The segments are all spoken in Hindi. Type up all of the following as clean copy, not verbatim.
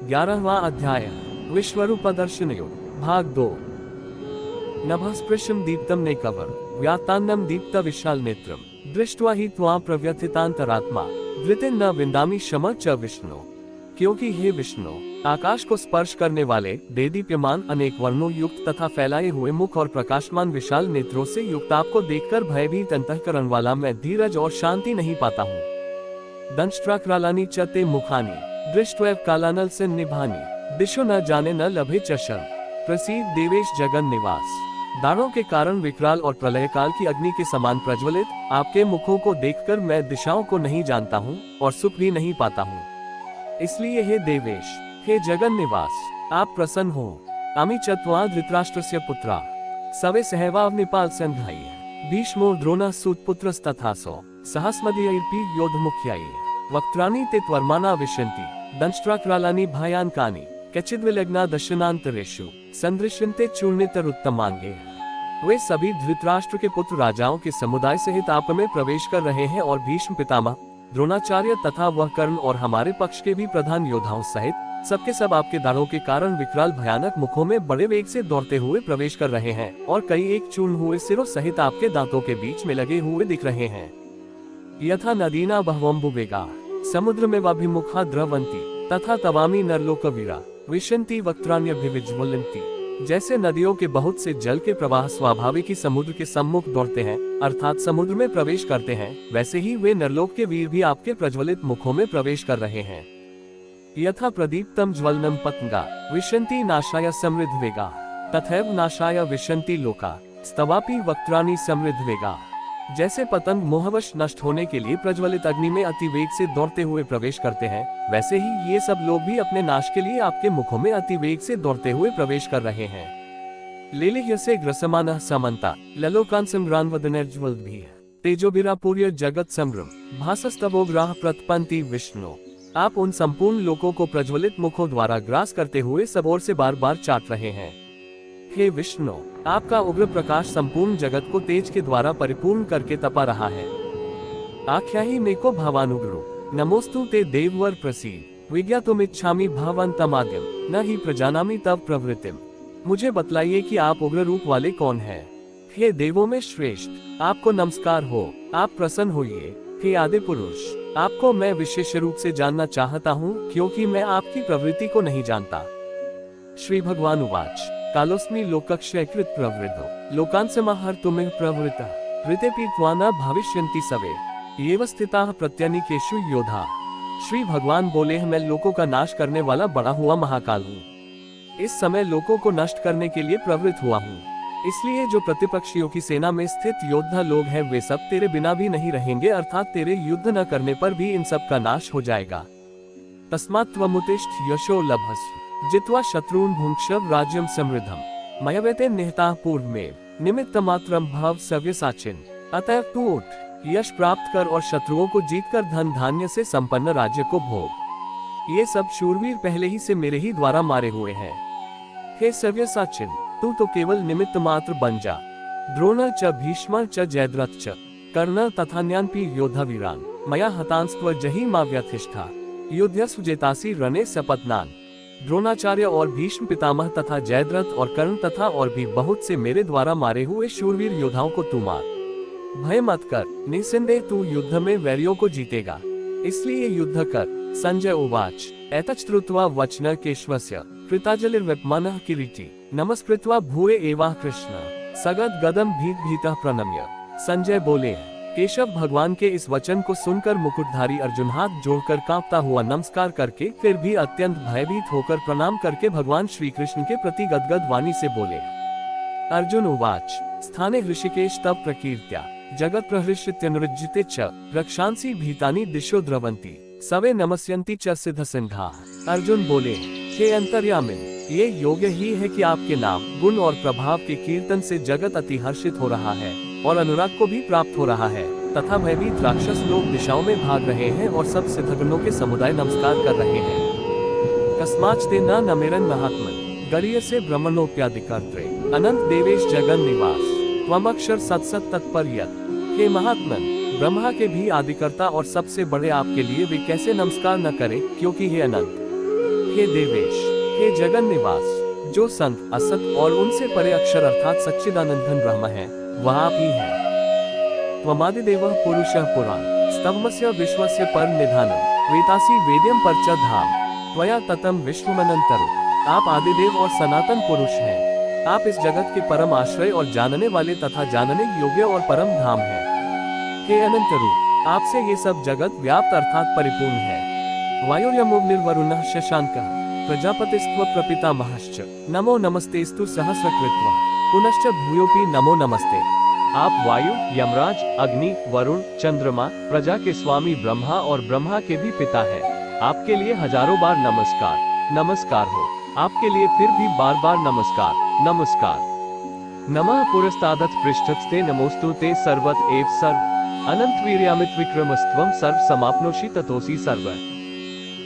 11वां अध्याय विश्वरूप दर्शनयो भाग 2। नभस्पृशं दीप्तं नेकवर व्यात्तान्नं दीप्त विशाल नेत्रम दृष्ट्वा हि त्वां प्रव्यथितांतरात्मा धृतिं न विन्दामि क्षम च विष्णु। क्योंकि हे विष्णु, आकाश को स्पर्श करने वाले देदीप्यमान अनेक वर्णों युक्त तथा फैलाए हुए मुख और प्रकाशमान विशाल नेत्रों से युक्त आपको देखकर भयभीत अंतःकरण वाला मैं धीरज और शांति नहीं पाता हूँ। दंष्ट्राक्रालानि च ते मुखानि दृष्ट्वैव कालानल से निभानी दिशो न जाने न लभे चशन प्रसीद देवेश जगन निवास। दानों के कारण विकराल और प्रलय काल की अग्नि के समान प्रज्वलित आपके मुखों को देखकर मैं दिशाओं को नहीं जानता हूँ और सुख भी नहीं पाता हूँ। इसलिए हे देवेश, हे जगन निवास, आप प्रसन्न हो। अमी चत्वा धृतराष्ट्रस्य पुत्रा सवे सहवाव निपाल संघाई भीष्मो द्रोणः सूतपुत्रस्तथासो सहस्मदीयैर्पि योद्धमुख्याय वक्त्राणि ते त्वर्माना विशन्ति दंष्ट्राक्रालानि भयानकानि कचिद्विलग्ना दशनान्तरेषु संदृश्यन्ते चूर्णितरुत्तमांगे। वे सभी धृतराष्ट्र के पुत्र राजाओं के समुदाय सहित आप में प्रवेश कर रहे हैं और भीष्म पितामह, द्रोणाचार्य तथा वह कर्ण और हमारे पक्ष के भी प्रधान योद्धाओं सहित सबके सब आपके दानों के कारण विकराल भयानक मुखों में बड़े वेग से दौड़ते हुए प्रवेश कर रहे हैं और कई एक चूर्ण हुए सिरों सहित आपके दांतों के बीच में लगे हुए दिख रहे हैं। यथा नदीना बह्वम्बुवेगा समुद्र में वाभिमुखा द्रवंती तथा तवामी नरलोकवीरा विशंति वक्त्राण्यभिविज्वलन्ति। जैसे नदियों के बहुत से जल के प्रवाह स्वाभाविक ही समुद्र के सम्मुख दौड़ते हैं अर्थात समुद्र में प्रवेश करते हैं, वैसे ही वे नरलोक के वीर भी आपके प्रज्वलित मुखों में प्रवेश कर रहे हैं। यथा प्रदीप्तम ज्वलनम पतंगा विशंति नाशाय समृद्ध वेगा तथैव नाशाय विशंति लोका स्तवापि वक्त्राणि समृद्ध वेगा। जैसे पतंग मोहवश नष्ट होने के लिए प्रज्वलित अग्नि में अति वेग से दौड़ते हुए प्रवेश करते हैं, वैसे ही ये सब लोग भी अपने नाश के लिए आपके मुखों में अति वेग से दौड़ते हुए प्रवेश कर रहे हैं। लेलिह्यसे ग्रसमानः समन्ता ललोकान् सम्रान्वदनैर्ज्वलद्भिः तेजोभिरापूर्य जगत सम्भ्रम भासस्तवोग्राह प्रतपन्ति विष्णु। आप उन संपूर्ण लोकों को प्रज्वलित मुखों द्वारा ग्रास करते हुए सब ओर से बार बार चाट रहे हैं। हे विष्णु, आपका उग्र प्रकाश संपूर्ण जगत को तेज के द्वारा परिपूर्ण करके तपा रहा है। आख्याहि मेको भावानुग्रो नमोस्तु ते देववर प्रसीद विज्ञातुमिच्छामि भवन्तमाद्यं न हि प्रजानामि तव प्रवृत्तिम। मुझे बतलाइए कि आप उग्र रूप वाले कौन हैं। हे देवों में श्रेष्ठ, आपको नमस्कार हो, आप प्रसन्न होइए। हे आदि पुरुष, आपको मैं विशेष रूप से जानना चाहता हूँ क्योंकि मैं आपकी प्रवृत्ति को नहीं जानता। श्री भगवान उवाच कालोस्मि लोकक्षयकृत प्रवृद्धो लोकान् समाहर्तुमिह प्रवृत्तः ऋतेऽपि त्वा न भविष्यन्ति सवे येव स्थिताः प्रत्यनीकेषु योधा। श्री भगवान बोले, मैं लोकों का नाश करने वाला बड़ा हुआ महाकाल हूँ। इस समय लोकों को नष्ट करने के लिए प्रवृत्त हुआ हूँ, इसलिए जो प्रतिपक्षियों की सेना में स्थित योद्धा लोग हैं वे सब तेरे बिना भी नहीं रहेंगे, अर्थात तेरे युद्ध न करने पर भी इन सब का नाश हो जाएगा। तस्मात् त्वमुत्तिष्ठ यशो लभस्व जित्वा शत्रून् भुङ्क्ष्व राज्यं समृद्धम् मयवेते निहताः पूर्वमेव निमित्तमात्रं भव सव्यसाचिन्। अतः तू उठ, यश प्राप्त कर और शत्रुओं को जीतकर धन धान्य से संपन्न राज्य को भोग। ये सब शूरवीर पहले ही से मेरे ही द्वारा मारे हुए हैं। हे सव्यसाचिन्, तू तो केवल निमित्त मात्र बन जा। द्रोण च भीष्म च जयद्रथ च कर्ण तथान्यान्पि योद्धा वीरान् मया हतांस्त्व जहिमा व्यथिष्ठा युध्यस्व जेतासि रणे सपत्नान्। द्रोणाचार्य और भीष्म पितामह तथा जयद्रथ और कर्ण तथा और भी बहुत से मेरे द्वारा मारे हुए शूरवीर योद्धाओं को तू मार। भय मत कर, निस्संदेह तू युद्ध में वैरियों को जीतेगा, इसलिए युद्ध कर। संजय उवाच एतच् श्रुत्वा वचन केशवस्य कृताजलिर्वेपमानः किरीटी नमस्कृत्वा भूये एवाह कृष्ण सगद गदम भीतः प्रणम्य। संजय बोले, केशव भगवान के इस वचन को सुनकर मुकुटधारी अर्जुन हाथ जोड़कर कांपता हुआ नमस्कार करके फिर भी अत्यंत भयभीत होकर प्रणाम करके भगवान श्री कृष्ण के प्रति गदगद वाणी से बोले। अर्जुन उवाच स्थाने ऋषिकेश तव प्रकीर्त्या जगत प्रहृष्यत्यनुरज्जिते च रक्षांसि भीतानि दिशो द्रवंती सवे नमस्यन्ति च सिद्ध सिंहाः। अर्जुन बोले, हे अंतर्यामिन, ये योग्य ही है कि आपके नाम गुण और प्रभाव के कीर्तन से जगत अति हर्षित हो रहा है और अनुराग को भी प्राप्त हो रहा है तथा भयभीत राक्षस लोग दिशाओं में भाग रहे हैं और सब सिद्धगणों के समुदाय नमस्कार कर रहे हैं। कस्माच्ते न नमेरन महात्मन गरीयसे ब्रह्मणोप्यादिकर्त्रे अनंत देवेश जगन निवास त्वमक्षर सत्सत तत्पर्यत। हे महात्मन, ब्रह्मा के भी आदिकर्ता और सबसे बड़े आपके लिए वे कैसे नमस्कार न करें, क्योंकि हे अनंत, हे देवेश, हे जगन निवास, जो संत असत और उनसे परे अक्षर अर्थात सच्चिदानंद घन ब्रह्म है, वह आप ही है। त्वमादिदेवः पुरुषः पुराण स्तवमस्य विश्वस्य पर निधानम वेतासी वेद्यम परच धाम त्वया ततम विश्वमनंतरो। आप आदिदेव और सनातन पुरुष हैं। आप इस जगत के परम आश्रय और जानने वाले तथा जानने योग्य और परम धाम हैं। हे अनंत रूप, आपसे ये सब जगत व्याप्त अर्थात परिपूर्ण है। वायुर्यमुग्निर्वरुणः शशांकः प्रजापतिस्त्व प्रपितामहश्च नमो नमस्तेस्तु सहस्रकृत्वा पुनश्च भूयोपि नमो नमस्ते। आप वायु, यमराज, अग्नि, वरुण, चंद्रमा, प्रजा के स्वामी ब्रह्मा और ब्रह्मा के भी पिता हैं। आपके लिए हजारों बार नमस्कार, नमस्कार हो। आपके लिए फिर भी बार बार नमस्कार, नमस्कार। नमः पुरस्तादथ पृष्ठस्ते नमोस्तुते सर्वत एव सर्व अनंत वीर्यामित विक्रमस्त्वम सर्व समाप्नोषि ततोसी सर्व।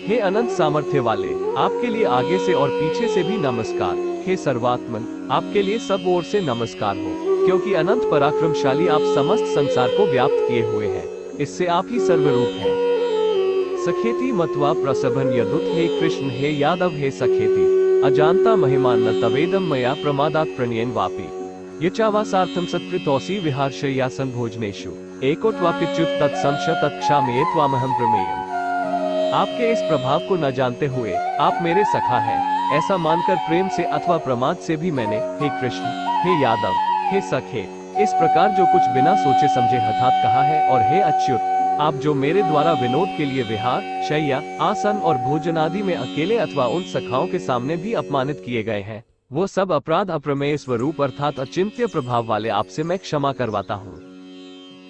हे अनंत सामर्थ्य वाले, आपके लिए आगे से और पीछे से भी नमस्कार। हे सर्वात्मन, आपके लिए सब ओर से नमस्कार हो, क्योंकि अनंत पराक्रमशाली आप समस्त संसार को व्याप्त किए हुए हैं। इससे आप ही सर्वरूप हैं। सखेति मत्वा प्रसभन यदुत, हे कृष्ण, हे यादव, हे सखेति अजानता महिमान न तवेदम मया प्रमादात प्रणयन वापी यचावासार्थम सत्कृतोसी विहारशय्यासन भोजनेषु एकोट्वापिच्युत तत्संश तत्क्षामये त्वामहं प्रमेयम्। आपके इस प्रभाव को न जानते हुए आप मेरे सखा हैं, ऐसा मानकर प्रेम से अथवा प्रमाद से भी मैंने हे कृष्ण, हे यादव, हे सखे इस प्रकार जो कुछ बिना सोचे समझे हठात कहा है। और हे अच्युत, आप जो मेरे द्वारा विनोद के लिए विहार, शय्या, आसन और भोजन आदि में अकेले अथवा उन सखाओं के सामने भी अपमानित किए गए हैं, वो सब अपराध अप्रमेय स्वरूप अर्थात अचिंत्य प्रभाव वाले आपसे मैं क्षमा करवाता हूँ।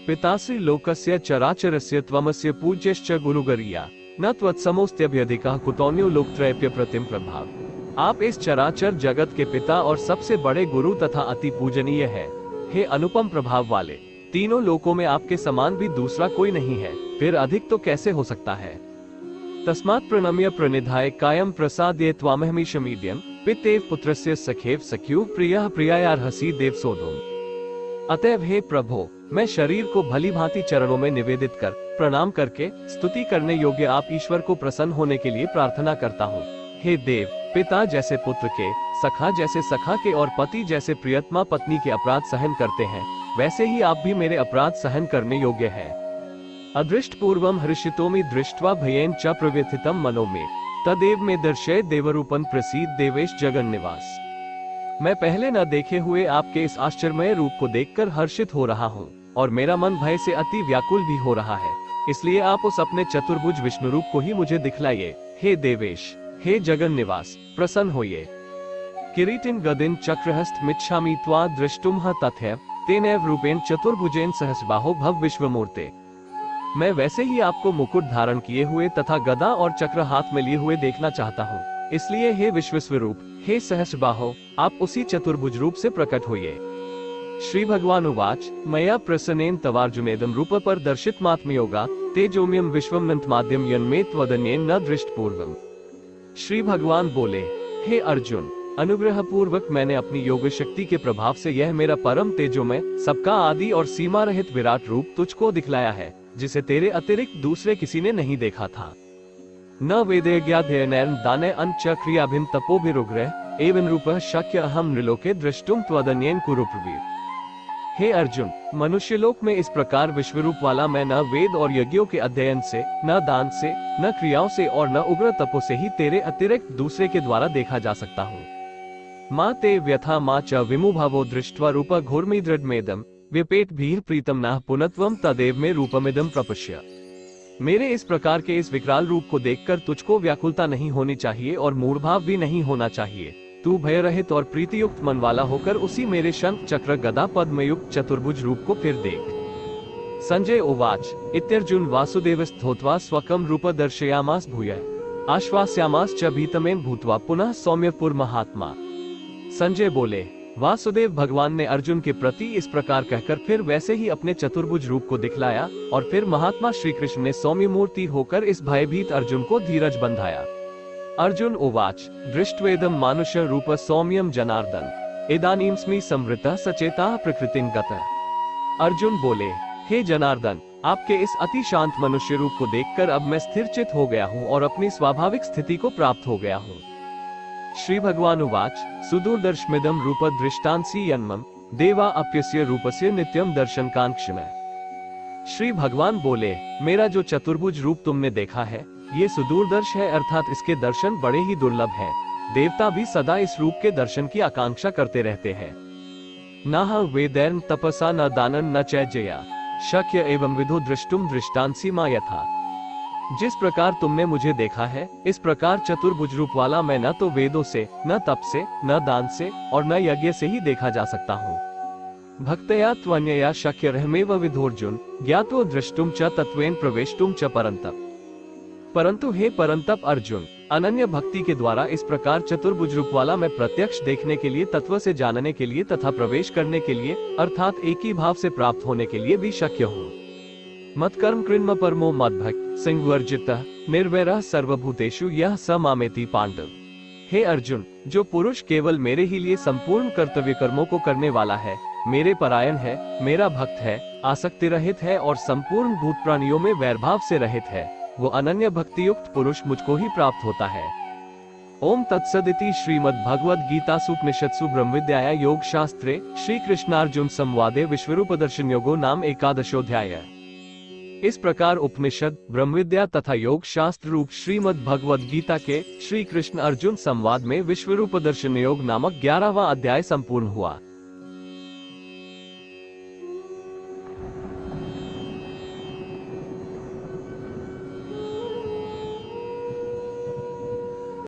पिताश्री लोकस्य चराचरस्य त्वमस्य पूज्यश्च गुरुगरिया न त्वत्समोस्त्यभ्यधिकः कुतोन्यो लोकत्रयप्य प्रतिम प्रभाव। आप इस चराचर जगत के पिता और सबसे बड़े गुरु तथा अति पूजनीय है। हे अनुपम प्रभाव वाले, तीनों लोकों में आपके समान भी दूसरा कोई नहीं है, फिर अधिक तो कैसे हो सकता है। तस्मात् प्रणम्य प्रणिधाय कायम प्रसाद्ये त्वामहमीशमीड्यम पितेव पुत्रस्य सखेव सख्युः प्रियः प्रियायार्हसि देव सोढुम्। अतएव हे प्रभो, मैं शरीर को भली भांति चरणों में निवेदित कर प्रणाम करके स्तुति करने योग्य आप ईश्वर को प्रसन्न होने के लिए प्रार्थना करता हूँ। हे देव, पिता जैसे पुत्र के, सखा जैसे सखा के और पति जैसे प्रियतमा पत्नी के अपराध सहन करते हैं, वैसे ही आप भी मेरे अपराध सहन करने योग्य है। अदृष्ट पूर्वम हर्षितोमि दृष्ट्वा भयेन च प्रव्यथितम मनो में तदेव में दर्शय देवरूपन प्रसीद देवेश जगन निवास। मैं पहले न देखे हुए आपके इस आश्चर्यमय रूप को देखकर हर्षित हो रहा हूँ और मेरा मन भय से अति व्याकुल भी हो रहा है। इसलिए आप उस अपने चतुर्भुज विष्णु रूप को ही मुझे दिखलाइए। हे देवेश, हे जगन निवास, प्रसन्न होइए। किरीटिन गदिन चक्रहस्त मिच्छामि त्वा दृष्टुमः तथैव तेनैव रूपेण चतुर्भुजेन सहस्रबाहो भव विश्वमूर्ते। मैं वैसे ही आपको मुकुट धारण किए हुए तथा गदा और चक्र हाथ में लिए हुए देखना चाहता हूँ। इसलिए हे विश्वस्वरूप, हे सहस्रबाहो, आप उसी चतुर्भुज रूप से प्रकट होइए। श्री भगवान उवाच मया प्रसन्नेन तवार्जुनेदं रूप पर दर्शित मात्मयोगा तेजोम्यम विश्वमनंत माध्यम यन्मे त्वदन्येन न दृष्ट पूर्वम। श्री भगवान बोले, हे अर्जुन, अनुग्रह पूर्वक मैंने अपनी योग शक्ति के प्रभाव से यह मेरा परम तेजोमय, सबका आदि और सीमा रहित विराट रूप तुझको दिखलाया है, जिसे तेरे अतिरिक्त दूसरे किसी ने नहीं देखा था। न वेदेज्ञाध्ययनैर्न दाने अंच क्रियाभिन तपोभिरुग्रह एवं रूपः शक्य अहम नृलोके दृष्टुम त्वदन्येन कुरु प्रवीर। हे अर्जुन, मनुष्यलोक में इस प्रकार विश्वरूप वाला मैं न वेद और यज्ञों के अध्ययन से, न दान से, न क्रियाओं से और न उग्र तपो से ही तेरे अतिरिक्त दूसरे के द्वारा देखा जा सकता हूँ। माँ ते व्यथा माँ च विमुभावो दृष्ट्वा रूप घोरमी दृढ़मेदम व्यपेट भीर प्रीतम नाह पुनत्वम तदेव में रूपमिदम प्रपश्य। मेरे इस प्रकार के इस विकराल रूप को देखकर तुझको व्याकुलता नहीं होनी चाहिए और मूढ़भाव भी नहीं होना चाहिए। तू भय रहित और प्रीतियुक्त मन वाला होकर उसी मेरे शंख चक्र गदा पद्मयुक्त चतुर्भुज रूप को फिर देख। संजय उवाच इत्यर्जुन वासुदेवस्तोत्वा स्वकं रूप दर्शयामास भूयः आश्वास्यामास च भीतमेन भूत्वा पुनः सौम्यपुर महात्मा। संजय बोले, वासुदेव भगवान ने अर्जुन के प्रति इस प्रकार कहकर फिर वैसे ही अपने चतुर्भुज रूप को दिखलाया और फिर महात्मा श्री कृष्ण ने सौम्य मूर्ति होकर इस भयभीत अर्जुन को धीरज बंधाया। अर्जुन उवाच दृष्ट्वेदम मानुष रूप सौम्यम जनार्दन इदानीमस्मि संवृतः सचेता प्रकृतिं गतः। अर्जुन बोले, हे जनार्दन, आपके इस अति शांत मनुष्य रूप को देखकर अब मैं स्थिरचित हो गया हूँ और अपनी स्वाभाविक स्थिति को प्राप्त हो गया हूँ। श्री भगवान उवाच सुदूरदर्शमिदं रूप दृष्टांसी यन्मम देवा अप्यस्य रूपस्य नित्यम दर्शन कांक्षिमः। श्री भगवान बोले, मेरा जो चतुर्भुज रूप तुमने देखा है ये सुदूरदर्श है, अर्थात इसके दर्शन बड़े ही दुर्लभ हैं। देवता भी सदा इस रूप के दर्शन की आकांक्षा करते रहते हैं। न वेदैर्न तपसा न दानन न चैजया शक्य एवं विधो दृष्टुम दृष्टांसी मा यथा। जिस प्रकार तुमने मुझे देखा है इस प्रकार चतुर्भुज रूप वाला मैं न तो वेदों से, न तप से, न दान से और न यज्ञ से ही देखा जा सकता हूँ। भक्तया त्वन्यया शक्य रहमेव विधोर्जुन ज्ञातो दृष्टुम च तत्वेन प्रवेष्टुम च परंतप। परंतु हे परंतप अर्जुन, अनन्य भक्ति के द्वारा इस प्रकार चतुर्भुज रूप वाला मैं प्रत्यक्ष देखने के लिए, तत्व से जानने के लिए तथा प्रवेश करने के लिए अर्थात एक ही भाव से प्राप्त होने के लिए भी शक्य हूँ। मत्कर्म कृन्म परमो मद्भक्त सिंहवर्जितः निर्वैरः सर्वभूतेषु यह स मामेति पांडव। हे अर्जुन, जो पुरुष केवल मेरे ही लिए संपूर्ण कर्तव्य कर्मों को करने वाला है, मेरे परायण है, मेरा भक्त है, आसक्ति रहित है और संपूर्ण भूत प्राणियों में वैरभाव से रहित है, वो अनन्य भक्ति युक्त पुरुष मुझको ही प्राप्त होता है। ओम तत्सदिति श्रीमद् भगवद गीतासूपनिषत्सु ब्रह्मविद्याया योग शास्त्रे श्री कृष्णार्जुन संवादे विश्वरूप दर्शन योगो नाम एकादशोध्याय। इस प्रकार उपनिषद, ब्रह्मविद्या तथा योग शास्त्र रूप श्रीमद् भगवद गीता के श्री कृष्ण अर्जुन संवाद में विश्वरूप दर्शन योग नामक 11वां अध्याय संपूर्ण हुआ।